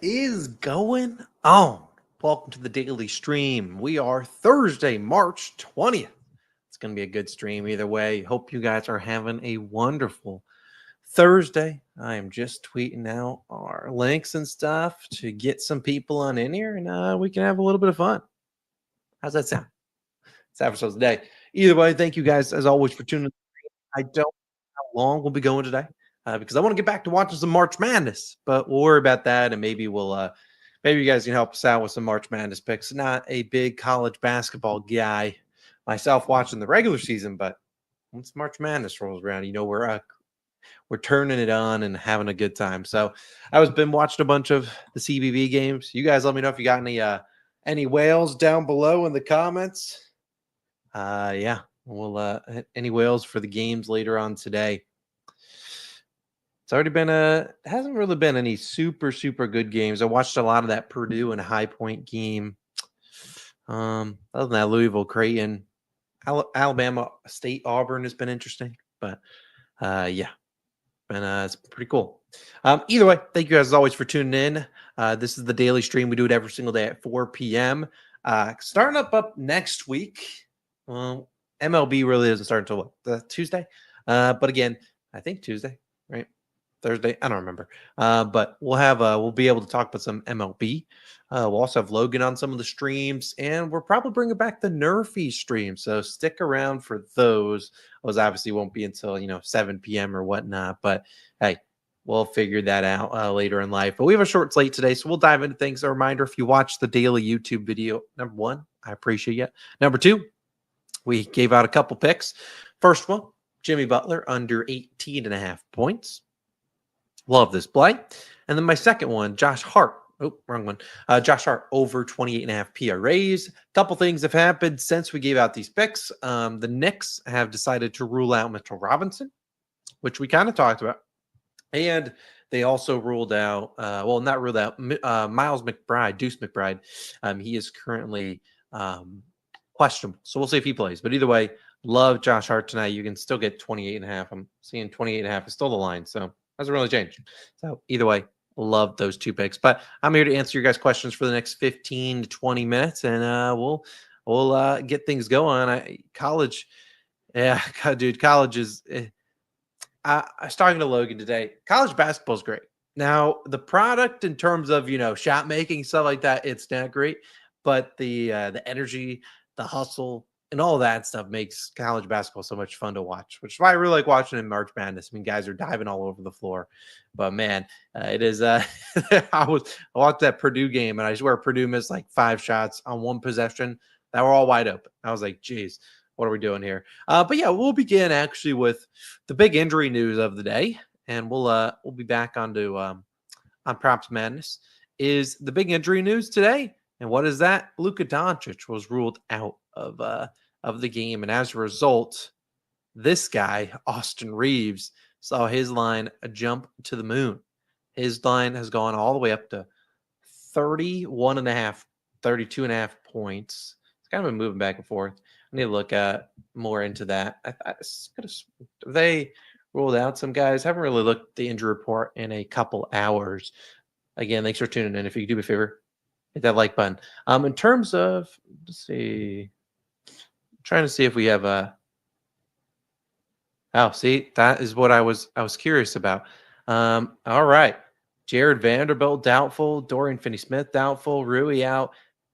is going on? Welcome to the daily stream. We are Thursday, March 20th. It's going to be a good stream either way. Hope you guys are having a wonderful Thursday. I am just tweeting out our links and stuff to get some people on in here, and we can have a little bit of fun. How's that sound? It's episode today. Either way, thank you guys as always for tuning in. I don't know how long we'll be going today. Because I want to get back to watching some March Madness, but we'll worry about that, and maybe maybe you guys can help us out with some March Madness picks. Not a big college basketball guy myself watching the regular season, but once March Madness rolls around, we're turning it on and having a good time. So I was been watching a bunch of the CBB games. You guys let me know if you got any whales down below in the comments. Yeah, we'll any whales for the games later on today. It's already been hasn't really been any super good games. I watched a lot of that Purdue and High Point game. Other than that, Louisville, Creighton, Alabama State, Auburn has been interesting, but yeah, it's pretty cool. Either way, thank you guys as always for tuning in. This is the daily stream. We do it every single day at 4 p.m. Starting up next week. MLB really doesn't start until Tuesday, but again, I think Tuesday, right? Thursday, I don't remember. But we'll be able to talk about some MLB. We'll also have Logan on some of the streams, and we're probably bringing back the Nerfy stream. So stick around for those. Those obviously won't be until 7 p.m. or whatnot. But hey, we'll figure that out later in life. But we have a short slate today, so we'll dive into things. A reminder: if you watch the daily YouTube video, number one, I appreciate you. Number two, we gave out a couple picks. First one, Jimmy Butler under 18.5 points. Love this play. And then my second one, Josh Hart. Oh, wrong one. Josh Hart over 28.5 PRAs. Couple things have happened since we gave out these picks. The Knicks have decided to rule out Mitchell Robinson, which we kind of talked about. And they also ruled out, not ruled out, Miles McBride, Deuce McBride. He is currently questionable. So we'll see if he plays. But either way, love Josh Hart tonight. You can still get 28.5. I'm seeing 28.5 is still the line. So hasn't really changed. So either way, love those two picks. But I'm here to answer your guys' questions for the next 15 to 20 minutes, and we'll get things going. College, yeah, dude, college is. I was talking to Logan today. College basketball is great. Now the product in terms of shot making stuff like that, it's not great, but the energy, the hustle, and all that stuff makes college basketball so much fun to watch, which is why I really like watching in March Madness. I mean, guys are diving all over the floor, but man, it is. I watched that Purdue game, and I swear Purdue missed like 5 shots on one possession that were all wide open. I was like, geez, what are we doing here? But yeah, we'll begin actually with the big injury news of the day, and we'll be back onto on Props Madness. Is the big injury news today, and what is that? Luka Doncic was ruled out of the game, and as a result, this guy Austin Reeves saw his line jump to the moon. His line has gone all the way up to 31.5, 32.5 points. It's kind of been moving back and forth. I need to look more into that. They ruled out some guys. Haven't really looked at the injury report in a couple hours. Again, thanks for tuning in. If you could do me a favor, hit that like button. In terms of, let's see, I'm trying to see if we have a. Oh, see, that is what I was curious about. All right, Jared Vanderbilt doubtful, Dorian Finney-Smith doubtful, Rui out,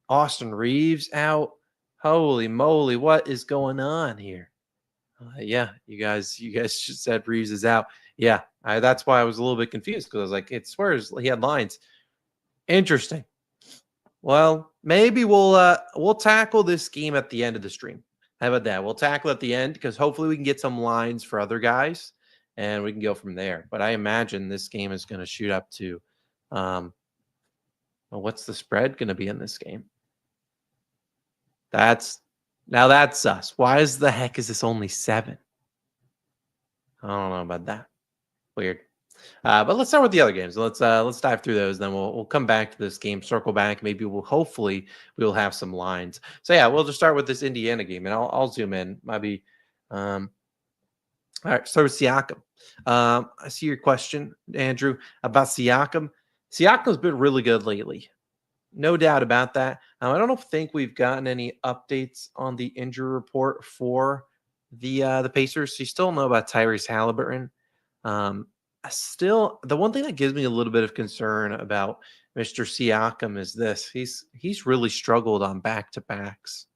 Austin Reeves out. Holy moly, what is going on here? Yeah, you guys just said Reeves is out. Yeah, that's why I was a little bit confused, because I was like, it swears he had lines. Interesting. Well, maybe we'll tackle this game at the end of the stream. How about that? We'll tackle at the end, because hopefully we can get some lines for other guys, and we can go from there. But I imagine this game is going to shoot up to, what's the spread going to be in this game? That's sus. Why is the heck is this only 7? I don't know about that. Weird. But let's start with the other games. Let's dive through those. Then we'll come back to this game, circle back. Maybe we'll have some lines. So yeah, we'll just start with this Indiana game, and I'll zoom in. Maybe. All right. So Siakam. I see your question, Andrew, about Siakam. Siakam's been really good lately. No doubt about that. I don't think we've gotten any updates on the injury report for the Pacers. You still know about Tyrese Halliburton. Still, the one thing that gives me a little bit of concern about Mr. Siakam is this: he's really struggled on back to backs.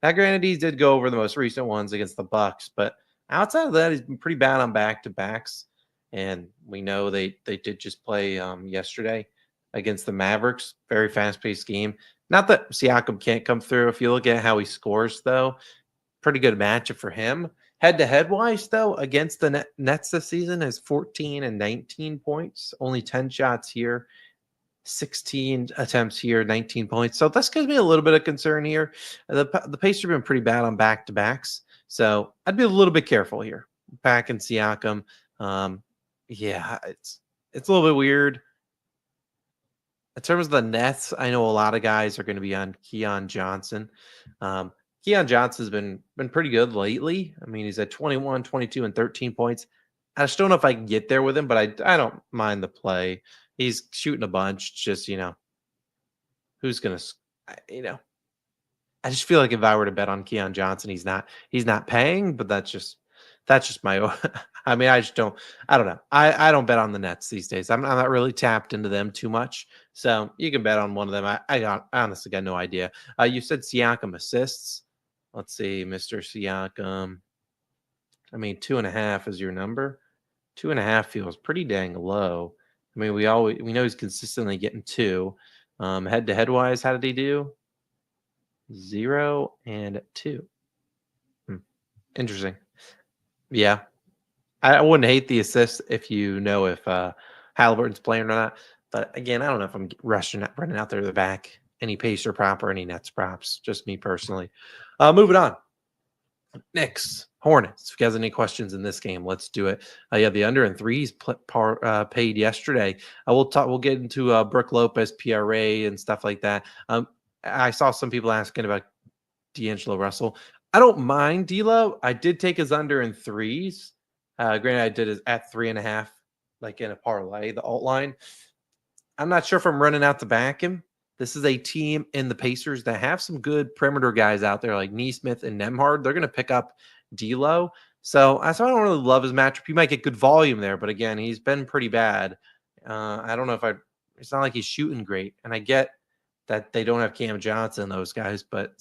Now, granted, he did go over the most recent ones against the Bucks, but outside of that, he's been pretty bad on back to backs. And we know they did just play yesterday against the Mavericks. Very fast paced game. Not that Siakam can't come through. If you look at how he scores, though, pretty good matchup for him. Head to head wise, though, against the Nets this season is 14 and 19 points, only 10 shots here. 16 attempts here, 19 points. So this gives me a little bit of concern here. The Pacers have been pretty bad on back-to-backs. So I'd be a little bit careful here. Back in Siakam. Yeah, it's a little bit weird. In terms of the Nets, I know a lot of guys are going to be on Keon Johnson. Keon Johnson's been pretty good lately. I mean, he's at 21, 22, and 13 points. I just don't know if I can get there with him, but I don't mind the play. He's shooting a bunch. Just, who's going to, I just feel like if I were to bet on Keon Johnson, he's not paying, but that's just my own. I mean, I don't know. I don't bet on the Nets these days. I'm not really tapped into them too much. So you can bet on one of them. I honestly got no idea. You said Siakam assists. Let's see, Mr. Siakam. I mean, 2.5 is your number. 2.5 feels pretty dang low. I mean, we know he's consistently getting 2. Head to head wise, how did he do? 0 and 2. Interesting. Yeah, I wouldn't hate the assist if you know if Halliburton's playing or not. But again, I don't know if I'm running out there to the back any Pacer prop or any Nets props. Just me personally. Moving on. Knicks, Hornets. If you guys have any questions in this game, let's do it. Yeah, the under and threes paid yesterday. We'll get into Brooke Lopez, PRA, and stuff like that. I saw some people asking about D'Angelo Russell. I don't mind D'Lo. I did take his under in threes. Granted, I did it at 3.5, like in a parlay, the alt line. I'm not sure if I'm running out to back him. This is a team in the Pacers that have some good perimeter guys out there like Nesmith and Nembhard. They're going to pick up D'Lo. So I don't really love his matchup. You might get good volume there, but again, he's been pretty bad. I don't know if it's not like he's shooting great. And I get that they don't have Cam Johnson, those guys, but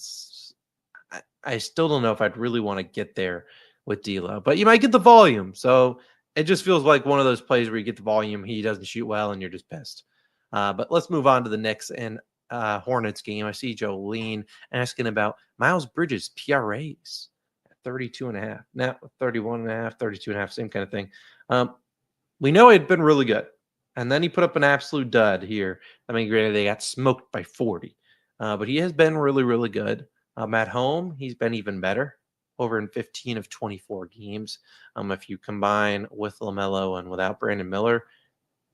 I still don't know if I'd really want to get there with D'Lo. But you might get the volume. So it just feels like one of those plays where you get the volume, he doesn't shoot well, and you're just pissed. But let's move on to the Knicks and Hornets game. I see Jolene asking about Miles Bridges PRAs at 32.5. Now 31.5, 32.5, same kind of thing. We know it had been really good. And then he put up an absolute dud here. I mean, granted, they got smoked by 40. But he has been really, really good. At home, he's been even better. Over in 15 of 24 games. If you combine with LaMelo and without Brandon Miller,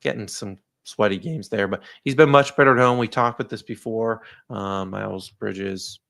getting some sweaty games there, but he's been much better at home. We talked about this before. Miles Bridges.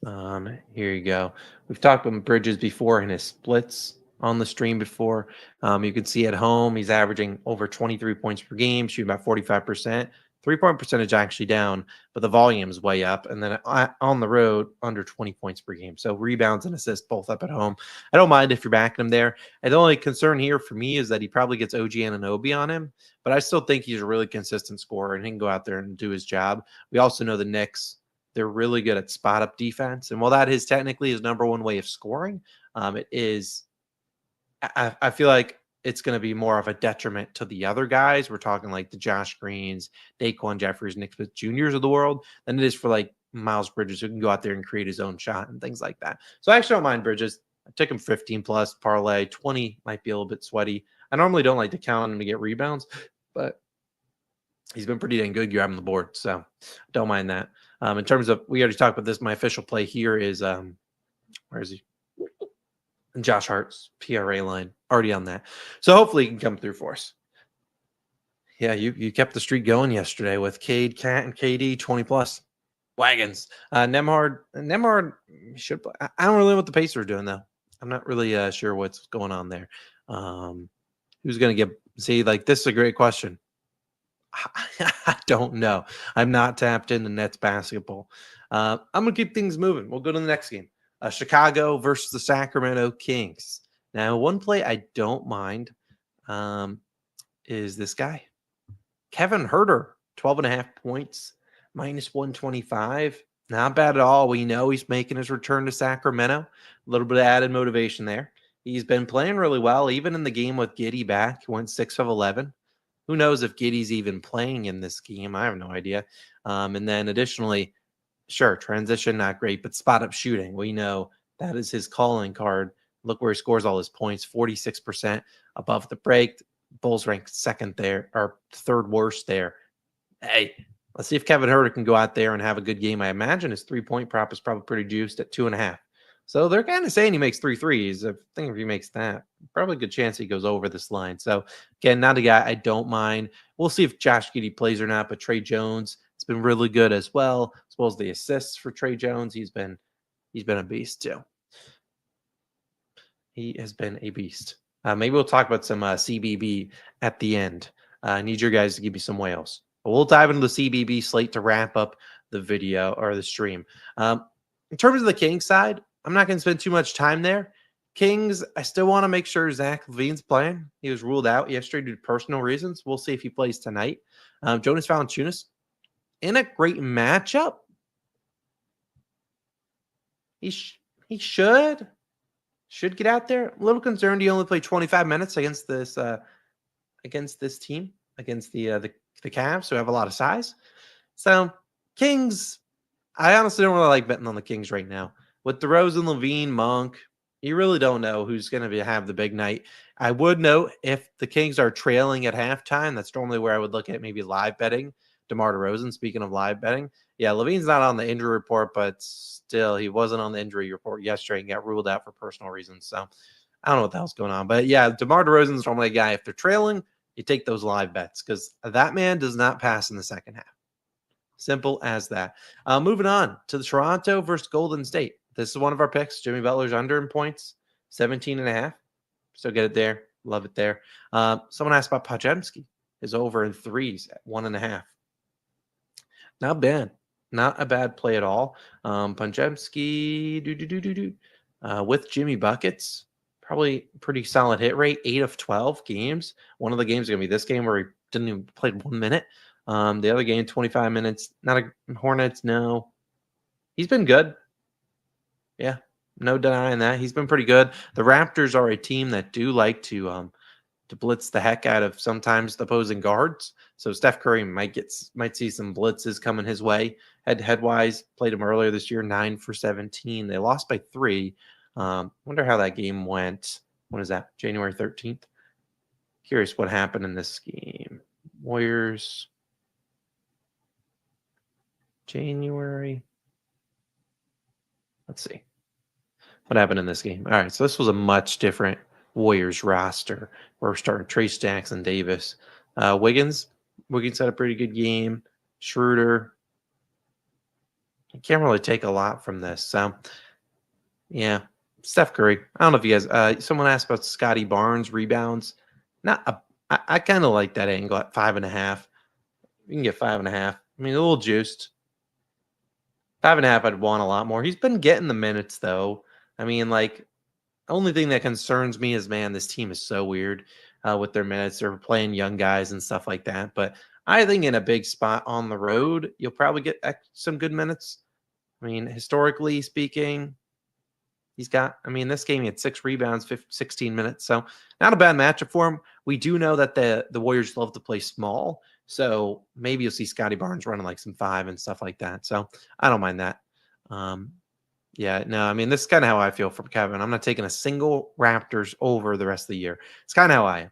Here you go. We've talked about Bridges before in his splits on the stream before. You can see at home, he's averaging over 23 points per game, shooting about 45%. 3-point percentage actually down, but the volume is way up. And then on the road, under 20 points per game. So rebounds and assists both up at home. I don't mind if you're backing him there. And the only concern here for me is that he probably gets OG Anunoby on him, but I still think he's a really consistent scorer and he can go out there and do his job. We also know the Knicks, they're really good at spot up defense. And while that is technically his number one way of scoring, it is, I feel like it's going to be more of a detriment to the other guys. We're talking like the Josh Greens, Daquan Jeffries, Nick Smith Juniors of the world than it is for like Miles Bridges, who can go out there and create his own shot and things like that. So I actually don't mind Bridges. I took him 15 plus parlay. 20 might be a little bit sweaty. I normally don't like to count on him to get rebounds, but he's been pretty dang good. You have him on the board, so don't mind that. In terms of, we already talked about this. My official play here is where is he? And Josh Hart's PRA line already on that. So hopefully he can come through for us. Yeah, you kept the streak going yesterday with Cade, Cat, and KD 20 plus wagons. Nembhard should play. I don't really know what the Pacers are doing though. I'm not really sure what's going on there. Who's going to see, like, this is a great question. I don't know. I'm not tapped into Nets basketball. I'm going to keep things moving. We'll go to the next game. Chicago versus the Sacramento Kings. Now, one play I don't mind is this guy. Kevin Huerter, 12.5 points, minus 125. Not bad at all. We know he's making his return to Sacramento. A little bit of added motivation there. He's been playing really well, even in the game with Giddey back. He went 6 of 11. Who knows if Giddey's even playing in this game? I have no idea. And then additionally, sure, transition, not great, but spot up shooting. We know that is his calling card. Look where he scores all his points, 46% above the break. Bulls ranked second there, or third worst there. Hey, let's see if Kevin Huerter can go out there and have a good game. I imagine his 3-point prop is probably pretty juiced at 2.5. So they're kind of saying he makes 3 threes. I think if he makes that, probably a good chance he goes over this line. So again, not a guy I don't mind. We'll see if Josh Giddey plays or not, but Trey Jones has been really good as well as the assists for Trey Jones. He's been a beast too. He has been a beast. Maybe we'll talk about some CBB at the end. I need your guys to give me some whales. But we'll dive into the CBB slate to wrap up the video or the stream. In terms of the Kings side, I'm not going to spend too much time there. Kings, I still want to make sure Zach LaVine's playing. He was ruled out yesterday due to personal reasons. We'll see if he plays tonight. Jonas Valanciunas, in a great matchup. He should get out there. A little concerned he only played 25 minutes against this team, against the Cavs, who have a lot of size. So Kings, I honestly don't really like betting on the Kings right now. With DeRozan, LaVine, Monk, you really don't know who's going to have the big night. I would note if the Kings are trailing at halftime, that's normally where I would look at maybe live betting DeMar DeRozan. Speaking of live betting, yeah, LaVine's not on the injury report, but still, he wasn't on the injury report yesterday and got ruled out for personal reasons. So I don't know what the hell's going on. But yeah, DeMar DeRozan's normally a guy, if they're trailing, you take those live bets because that man does not pass in the second half. Simple as that. Moving on to the Toronto versus Golden State. This is one of our picks. Jimmy Butler's under in points, 17.5. Still get it there. Love it there. Someone asked about Podziemski. Is over in threes at 1.5. Not bad. Not a bad play at all. Podziemski with Jimmy Buckets. Probably pretty solid hit rate. 8 of 12 games. One of the games is going to be this game where he didn't even play 1 minute. The other game, 25 minutes. Not a Hornets, no. He's been good. Yeah, no denying that. He's been pretty good. The Raptors are a team that do like to blitz the heck out of sometimes the opposing guards. So Steph Curry might see some blitzes coming his way. Head-to-head wise, played him earlier this year, 9 for 17. They lost by 3. Wonder how that game went. When is that? January 13th. Curious what happened in this game. Warriors. January. Let's see. What happened in this game? All right, so this was a much different Warriors roster. We're starting Trace Jackson Davis. Wiggins had a pretty good game. Schroeder. You can't really take a lot from this. So, yeah. Steph Curry. I don't know if you guys, someone asked about Scotty Barnes rebounds. I kind of like that angle at 5.5. You can get 5.5. I mean, a little juiced. 5.5, I'd want a lot more. He's been getting the minutes, though. I mean, like, only thing that concerns me is, man, this team is so weird with their minutes. They're playing young guys and stuff like that. But I think in a big spot on the road, you'll probably get some good minutes. I mean, historically speaking, this game he had 6 rebounds, 16 minutes. So not a bad matchup for him. We do know that the Warriors love to play small. So maybe you'll see Scotty Barnes running like some 5 and stuff like that. So I don't mind that. Yeah, no, I mean, this is kind of how I feel for Kevin. I'm not taking a single Raptors over the rest of the year. It's kind of how I am.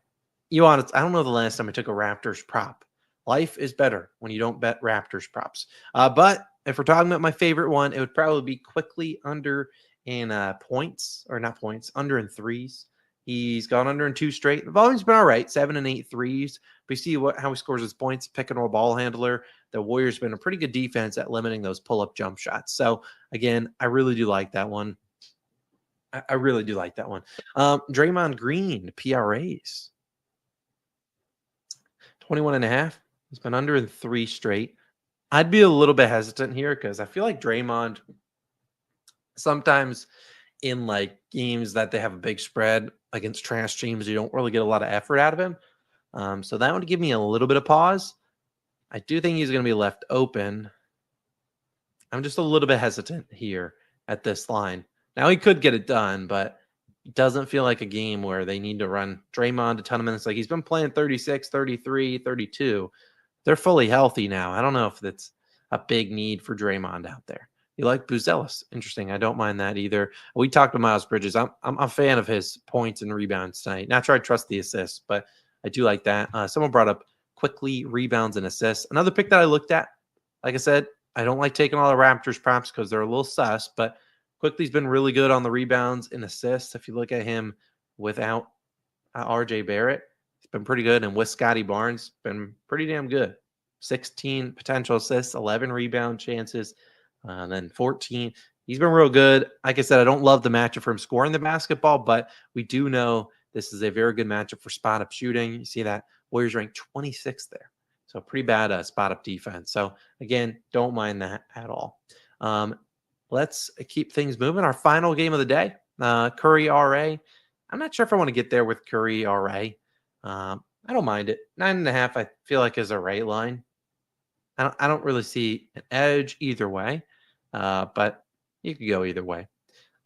I don't know the last time I took a Raptors prop. Life is better when you don't bet Raptors props. But if we're talking about my favorite one, it would probably be quickly under in points, or not points, under in threes. He's gone under in 2 straight. The volume's been all right, 7 and 8 threes. But you see how he scores his points, pick and roll ball handler. The Warriors been a pretty good defense at limiting those pull-up jump shots. So, again, I really do like that one. I really do like that one. Draymond Green, PRAs. 21.5. He's been under in 3 straight. I'd be a little bit hesitant here because I feel like Draymond sometimes in like games that they have a big spread against trash teams, you don't really get a lot of effort out of him. So that would give me a little bit of pause. I do think he's going to be left open. I'm just a little bit hesitant here at this line. Now he could get it done, but it doesn't feel like a game where they need to run Draymond a ton of minutes. Like he's been playing 36, 33, 32. They're fully healthy now. I don't know if that's a big need for Draymond out there. You like Buzelis. Interesting. I don't mind that either. We talked to Miles Bridges. I'm a fan of his points and rebounds tonight. Not sure I trust the assists, but I do like that. Someone brought up quickly rebounds and assists. Another pick that I looked at, like I said, I don't like taking all the Raptors props because they're a little sus, but Quickly's been really good on the rebounds and assists. If you look at him without RJ Barrett, he's been pretty good. And with Scotty Barnes, been pretty damn good. 16 potential assists, 11 rebound chances, and then 14. He's been real good. Like I said, I don't love the matchup for him scoring the basketball, but we do know this is a very good matchup for spot up shooting. You see that Warriors ranked 26th there. So pretty bad spot up defense. So again, don't mind that at all. Let's keep things moving. Our final game of the day, Curry RA. I'm not sure if I want to get there with Curry RA. I don't mind it. 9.5, I feel like is a right line. I don't really see an edge either way, but you could go either way.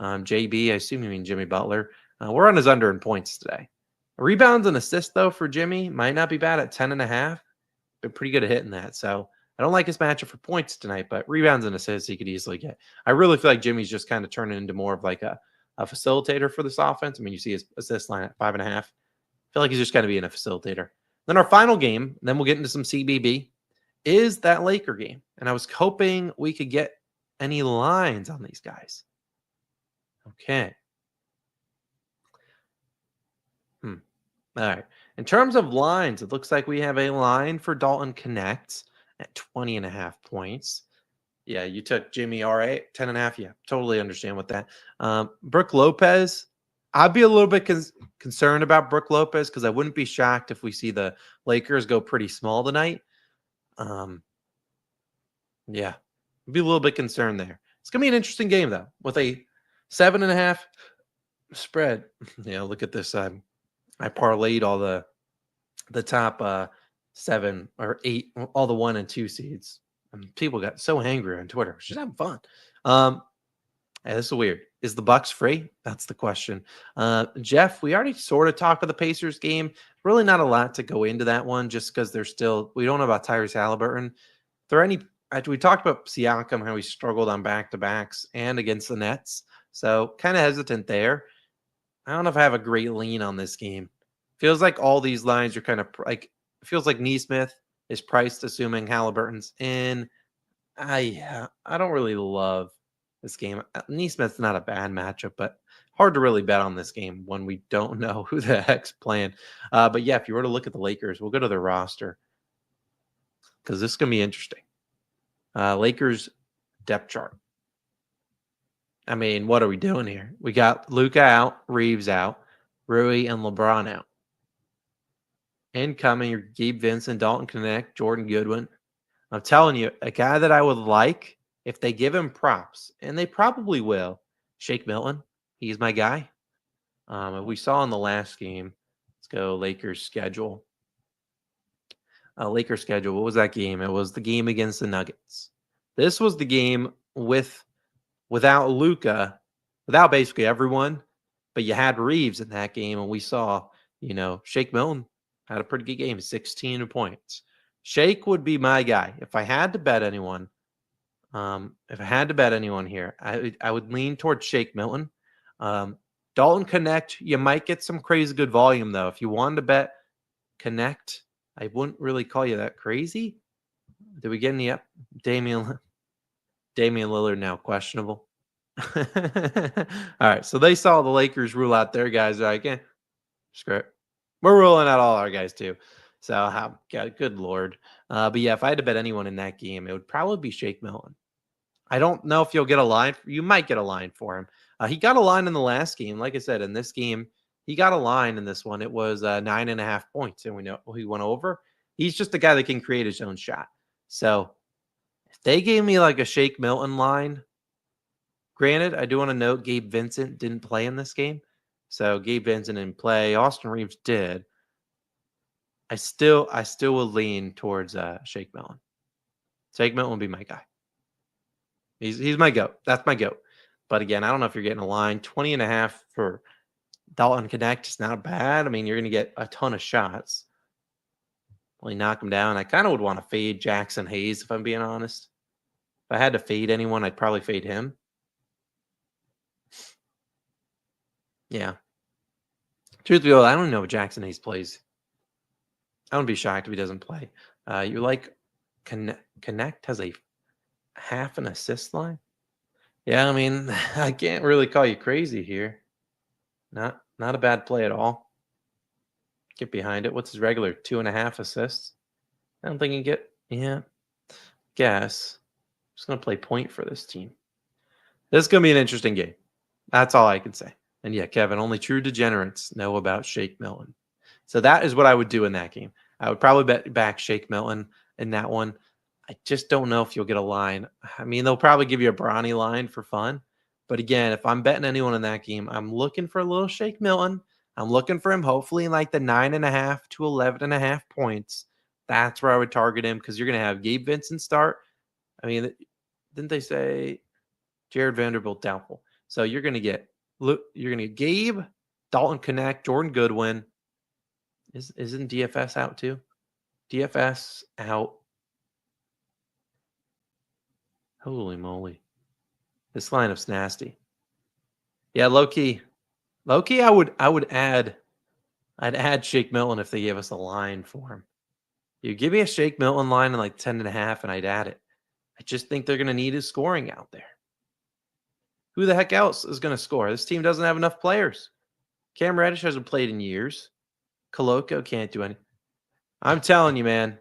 JB, I assume you mean Jimmy Butler. We're on his under in points today. Rebounds and assists, though, for Jimmy might not be bad at 10.5. Been pretty good at hitting that. So I don't like his matchup for points tonight, but rebounds and assists he could easily get. I really feel like Jimmy's just kind of turning into more of like a facilitator for this offense. I mean, you see his assist line at 5.5. I feel like he's just going to be a facilitator. Then our final game, then we'll get into some CBB, is that Laker game. And I was hoping we could get any lines on these guys. Okay. All right. In terms of lines, it looks like we have a line for Dalton Connect at 20.5 points. Yeah, you took Jimmy RA 10.5. Yeah, totally understand with that. Brook Lopez, I'd be a little bit concerned about Brook Lopez because I wouldn't be shocked if we see the Lakers go pretty small tonight. Yeah, I'd be a little bit concerned there. It's going to be an interesting game, though, with a 7.5 spread. Yeah, look at this. I parlayed all the top 7 or 8, all the 1 and 2 seeds. And people got so angry on Twitter. Just having fun. Hey, this is weird. Is the Bucks free? That's the question. Jeff, we already sort of talked about the Pacers game. Really not a lot to go into that one just because we don't know about Tyrese Halliburton. We talked about Siakam, how he struggled on back-to-backs and against the Nets. So kind of hesitant there. I don't know if I have a great lean on this game. Feels like all these lines are kind of like, it feels like Neesmith is priced assuming Halliburton's in. I don't really love this game. Neesmith's not a bad matchup, but hard to really bet on this game when we don't know who the heck's playing. But yeah, if you were to look at the Lakers, we'll go to their roster because this is going to be interesting. Lakers depth chart. I mean, what are we doing here? We got Luka out, Reeves out, Rui and LeBron out. Incoming, Gabe Vincent, Dalton Connect, Jordan Goodwin. I'm telling you, a guy that I would like if they give him props, and they probably will, Shake Milton. He's my guy. We saw in the last game. Let's go Lakers schedule. Lakers schedule. What was that game? It was the game against the Nuggets. This was the game without Luka, without basically everyone, but you had Reeves in that game, and we saw, Shake Milton had a pretty good game, 16 points. Shake would be my guy. If I had to bet anyone, here, I would lean towards Shake Milton. Dalton Connect, you might get some crazy good volume, though. If you wanted to bet Connect, I wouldn't really call you that crazy. Did we get any up? Damian Lillard now questionable. All right, so they saw the Lakers rule out their guys. They're like, screw it. We're ruling out all our guys too. So, good Lord. But yeah, if I had to bet anyone in that game, it would probably be Shake Milton. I don't know if you'll get a line. You might get a line for him. He got a line in the last game. Like I said, in this game, he got a line in this one. It was 9.5 points, and we know he went over. He's just the guy that can create his own shot. So if they gave me like a Shake Milton line, granted, I do want to note Gabe Vincent didn't play in this game. So Gabe Vincent didn't play. Austin Reeves did. I still will lean towards Shake Milton. Shake Milton will be my guy. He's my GOAT. That's my GOAT. But again, I don't know if you're getting a line. 20.5 for Dalton Connect is not bad. I mean, you're going to get a ton of shots. Well, knock him down. I kind of would want to fade Jackson Hayes, if I'm being honest. If I had to fade anyone, I'd probably fade him. Yeah. Truth be told, I don't know if Jackson Hayes plays. I wouldn't be shocked if he doesn't play. You like Connect has a half an assist line? Yeah, I mean, I can't really call you crazy here. Not a bad play at all. Get behind it. What's his regular? 2.5 assists? I don't think he get, yeah. Guess. I'm just going to play point for this team. This is going to be an interesting game. That's all I can say. And yeah, Kevin, only true degenerates know about Shake Milton. So that is what I would do in that game. I would probably bet back Shake Milton in that one. I just don't know if you'll get a line. I mean, they'll probably give you a Bronny line for fun. But again, if I'm betting anyone in that game, I'm looking for a little Shake Milton. I'm looking for him hopefully in like the 9.5 to 11.5 points. That's where I would target him because you're going to have Gabe Vincent start. I mean, didn't they say Jared Vanderbilt doubtful? So you're going to get Gabe, Dalton Connect, Jordan Goodwin. Isn't DFS out too? DFS out. Holy moly. This lineup's nasty. Yeah, low key. I'd add Shake Milton if they gave us a line for him. You give me a Shake Milton line in like 10.5 and I'd add it. I just think they're going to need his scoring out there. Who the heck else is going to score? This team doesn't have enough players. Cam Reddish hasn't played in years. Koloko can't do anything. I'm telling you, man,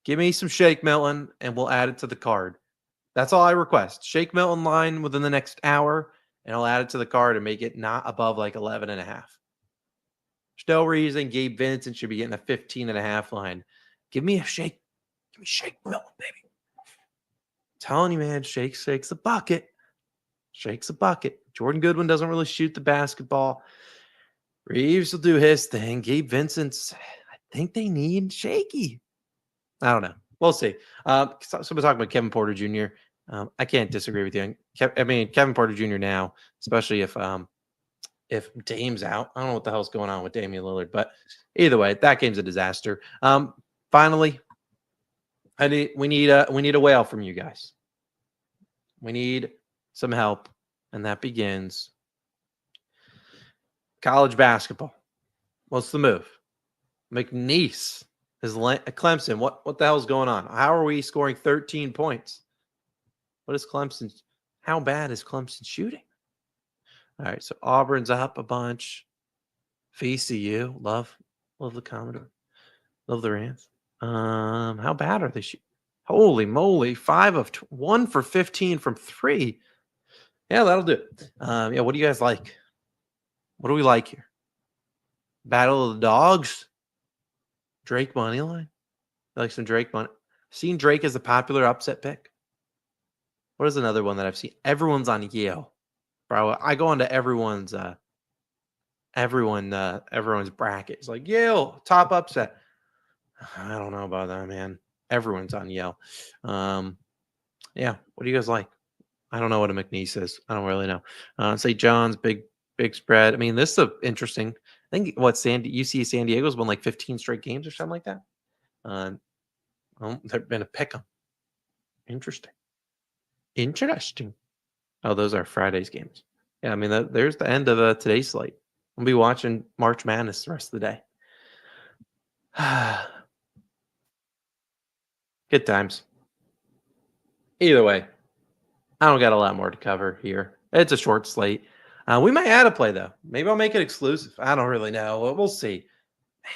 give me some Shake Milton and we'll add it to the card. That's all I request. Shake Milton line within the next hour, and I'll add it to the card and make it not above like 11.5. There's no reason Gabe Vincent should be getting a 15.5 line. Give me Shake Milton, baby. I'm telling you, man, shakes the bucket. Shakes a bucket. Jordan Goodwin doesn't really shoot the basketball. Reeves will do his thing. Gabe Vincent's, I think they need shaky. I don't know. We'll see. Somebody talking about Kevin Porter Jr. I can't disagree with you. I mean, Kevin Porter Jr. now, especially if Dame's out. I don't know what the hell's going on with Damian Lillard, but either way, that game's a disaster. Finally, we need a whale from you guys. We need some help, and that begins college basketball. What's the move? McNeese is Clemson. What the hell's going on? How are we scoring 13 points? What is Clemson? How bad is Clemson shooting? All right, so Auburn's up a bunch. VCU, love the Commodore, love the Rams. How bad are they shooting? Holy moly, 5 of 1 for 15 from 3. Yeah, that'll do it. Yeah, what do you guys like? What do we like here? Battle of the Dogs. Drake money line. I like some Drake money. Seen Drake as a popular upset pick. What is another one that I've seen? Everyone's on Yale, bro. I go into everyone's bracket. It's like Yale top upset. I don't know about that, man. Everyone's on Yale. Yeah. What do you guys like? I don't know what a McNeese is. I don't really know. St. John's big spread. I mean, this is interesting. I think UC San Diego's won like 15 straight games or something like that. They've been a pick 'em. Interesting. Oh, those are Friday's games. Yeah, I mean, there's the end of today's slate. I'll be watching March Madness the rest of the day. Good times. Either way, I don't got a lot more to cover here. It's a short slate. We might add a play, though. Maybe I'll make it exclusive. I don't really know. We'll see.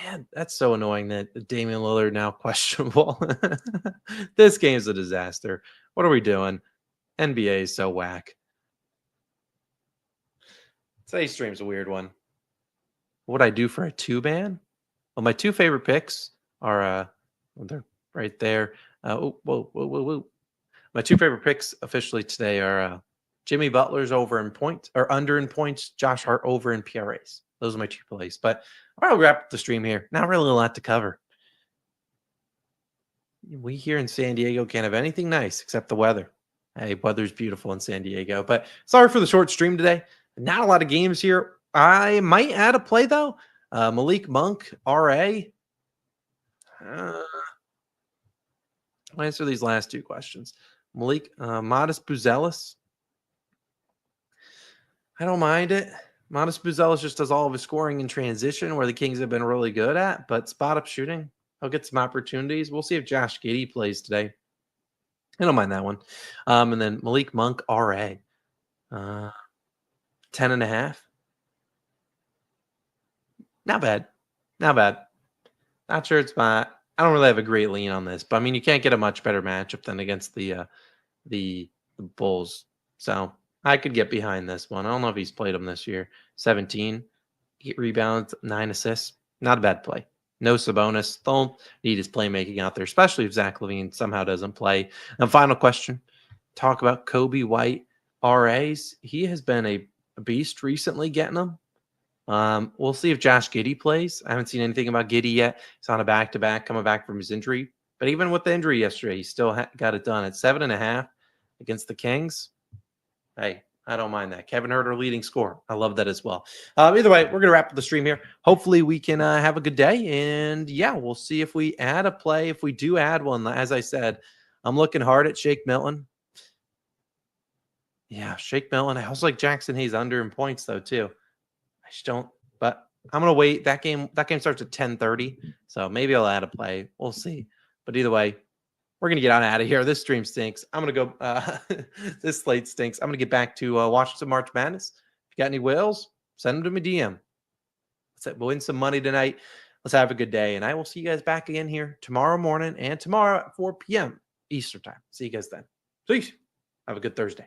Man, that's so annoying that Damian Lillard now questionable. This game's a disaster. What are we doing? NBA is so whack. Today's stream's a weird one. What would I do for a 2-man? Well, my 2 favorite picks are Well, they're right there. Whoa. My two favorite picks officially today are Jimmy Butler's over in points or under in points, Josh Hart over in PRAs. Those are my two plays. But I'll wrap up the stream here. Not really a lot to cover. We here in San Diego can't have anything nice except the weather. Hey, weather's beautiful in San Diego. But sorry for the short stream today. Not a lot of games here. I might add a play, though. Malik Monk, RA. I'll answer these last two questions. Malik, Modest Buzelis. I don't mind it. Modest Buzelis just does all of his scoring in transition, where the Kings have been really good at, but spot up shooting, he'll get some opportunities. We'll see if Josh Giddey plays today. I don't mind that one. And then Malik Monk, RA. 10.5. Not bad. Not sure it's my. I don't really have a great lean on this, but I mean, you can't get a much better matchup than against the Bulls. So I could get behind this one. I don't know if he's played them this year. 17, 8 rebounds, 9 assists. Not a bad play. No Sabonis. Don't need his playmaking out there, especially if Zach LaVine somehow doesn't play. And final question. Talk about Kobe White RAs. He has been a beast recently getting them. We'll see if Josh Giddey plays. I haven't seen anything about Giddey yet. He's on a back-to-back coming back from his injury. But even with the injury yesterday, he still got it done at 7.5 against the Kings. Hey, I don't mind that. Kevin Huerter leading scorer. I love that as well. Either way, we're going to wrap up the stream here. Hopefully we can have a good day. And yeah, we'll see if we add a play. If we do add one, as I said, I'm looking hard at Shake Milton. Yeah, Shake Milton. I also like Jackson Hayes under in points though too. I just don't, but I'm going to wait. That game starts at 10:30. So maybe I'll add a play. We'll see. But either way, we're going to get on out of here. This stream stinks. I'm going to go. This slate stinks. I'm going to get back to watching some March Madness. If you got any whales, send them to my DM. We'll win some money tonight. Let's have a good day. And I will see you guys back again here tomorrow morning and tomorrow at 4 p.m. Eastern time. See you guys then. Peace. Have a good Thursday.